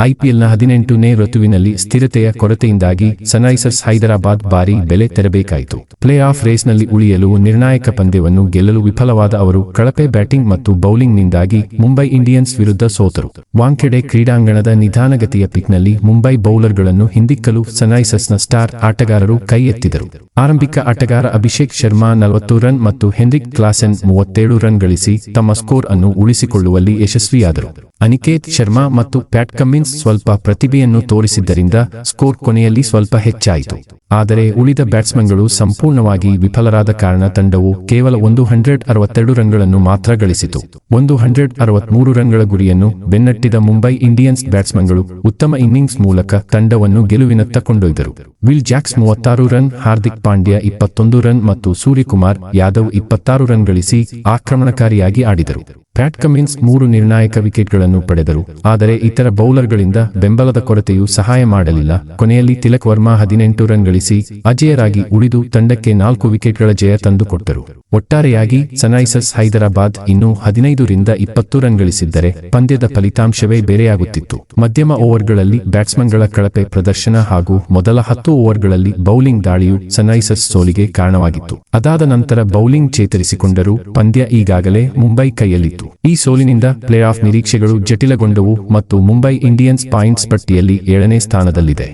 ಐಪಿಎಲ್ನ 18ನೇ ಋತುವಿನಲ್ಲಿ ಸ್ಥಿರತೆಯ ಕೊರತೆಯಿಂದಾಗಿ ಸನ್ರೈಸರ್ಸ್ ಹೈದರಾಬಾದ್ ಭಾರೀ ಬೆಲೆ ತೆರಬೇಕಾಯಿತು. ಪ್ಲೇ ಆಫ್ ರೇಸ್ನಲ್ಲಿ ಉಳಿಯಲು ನಿರ್ಣಾಯಕ ಪಂದ್ಯವನ್ನು ಗೆಲ್ಲಲು ವಿಫಲವಾದ ಅವರು ಕಳಪೆ ಬ್ಯಾಟಿಂಗ್ ಮತ್ತು ಬೌಲಿಂಗ್ನಿಂದಾಗಿ ಮುಂಬೈ ಇಂಡಿಯನ್ಸ್ ವಿರುದ್ಧ ಸೋತರು. ವಾಂಖೆಡೆ ಕ್ರೀಡಾಂಗಣದ ನಿಧಾನಗತಿಯ ಪಿಚ್ನಲ್ಲಿ ಮುಂಬೈ ಬೌಲರ್ಗಳನ್ನು ಹಿಂದಿಕ್ಕಲು ಸನ್ರೈಸರ್ಸ್ನ ಸ್ಟಾರ್ ಆಟಗಾರರು ಕೈ ಎತ್ತಿದರು. ಆರಂಭಿಕ ಆಟಗಾರ ಅಭಿಷೇಕ್ ಶರ್ಮಾ 40 ರನ್ ಮತ್ತು ಹೆನ್ರಿಕ್ ಕ್ಲಾಸೆನ್ 37 ರನ್ ಗಳಿಸಿ ತಮ್ಮ ಸ್ಕೋರ್ ಅನ್ನು ಉಳಿಸಿಕೊಳ್ಳುವಲ್ಲಿ ಯಶಸ್ವಿಯಾದರು. ಅನಿಕೇತ್ ಶರ್ಮಾ ಮತ್ತು ಪ್ಯಾಟ್ ಕಮಿನ್ಸ್ ಸ್ವಲ್ಪ ಪ್ರತಿಭೆಯನ್ನು ತೋರಿಸಿದ್ದರಿಂದ ಸ್ಕೋರ್ ಕೊನೆಯಲ್ಲಿ ಸ್ವಲ್ಪ ಹೆಚ್ಚಾಯಿತು. ಆದರೆ ಉಳಿದ ಬ್ಯಾಟ್ಸ್ಮನ್ಗಳು ಸಂಪೂರ್ಣವಾಗಿ ವಿಫಲರಾದ ಕಾರಣ ತಂಡವು ಕೇವಲ 162 ರನ್ಗಳನ್ನು ಮಾತ್ರ ಗಳಿಸಿತು. 163 ರನ್ಗಳ ಗುರಿಯನ್ನು ಬೆನ್ನಟ್ಟಿದ ಮುಂಬೈ ಇಂಡಿಯನ್ಸ್ ಬ್ಯಾಟ್ಸ್ಮನ್ಗಳು ಉತ್ತಮ ಇನ್ನಿಂಗ್ಸ್ ಮೂಲಕ ತಂಡವನ್ನು ಗೆಲುವಿನತ್ತ ಕೊಂಡೊಯ್ದರು. Will Jacks 36 run, Hardik Pandya 21 run ಮತ್ತು ಸೂರ್ಯಕುಮಾರ್ ಯಾದವ್ 26 ರನ್ ಗಳಿಸಿ ಆಕ್ರಮಣಕಾರಿಯಾಗಿ ಆಡಿದರು. ಪ್ಯಾಟ್ ಕಮಿನ್ಸ್ 3 ನಿರ್ಣಾಯಕ ವಿಕೆಟ್ಗಳನ್ನು ಪಡೆದರು, ಆದರೆ ಇತರ ಬೌಲರ್ಗಳಿಂದ ಬೆಂಬಲದ ಕೊರತೆಯು ಸಹಾಯ ಮಾಡಲಿಲ್ಲ. ಕೊನೆಯಲ್ಲಿ ತಿಲಕ್ ವರ್ಮಾ 18 ರನ್ ಗಳಿಸಿ ಅಜೇಯರಾಗಿ ಉಳಿದು ತಂಡಕ್ಕೆ 4 ವಿಕೆಟ್ಗಳ ಜಯ ತಂದುಕೊಟ್ಟರು. ಒಟ್ಟಾರೆಯಾಗಿ ಸನ್ರೈಸರ್ಸ್ ಹೈದರಾಬಾದ್ ಇನ್ನೂ 15 ರಿಂದ 20 ರನ್ ಗಳಿಸಿದ್ದರೆ ಪಂದ್ಯದ ಫಲಿತಾಂಶವೇ ಬೇರೆಯಾಗುತ್ತಿತ್ತು. ಮಧ್ಯಮ ಓವರ್ಗಳಲ್ಲಿ ಬ್ಯಾಟ್ಸ್ಮನ್ಗಳ ಕಳಪೆ ಪ್ರದರ್ಶನ ಹಾಗೂ ಮೊದಲ 10 ಓವರ್ಗಳಲ್ಲಿ ಬೌಲಿಂಗ್ ದಾಳಿಯು ಸನ್ರೈಸರ್ಸ್ ಸೋಲಿಗೆ ಕಾರಣವಾಗಿತ್ತು. ಅದಾದ ನಂತರ ಬೌಲಿಂಗ್ ಚೇತರಿಸಿಕೊಂಡರೂ ಪಂದ್ಯ ಈಗಾಗಲೇ ಮುಂಬೈ ಕೈಯಲ್ಲಿತ್ತು. ಈ ಸೋಲಿನಿಂದ ಪ್ಲೇ ಆಫ್ ನಿರೀಕ್ಷೆಗಳು ಜಟಿಲಗೊಂಡವು ಮತ್ತು ಮುಂಬೈ ಇಂಡಿಯನ್ಸ್ ಪಾಯಿಂಟ್ಸ್ ಪಟ್ಟಿಯಲ್ಲಿ 7ನೇ ಸ್ಥಾನದಲ್ಲಿದೆ.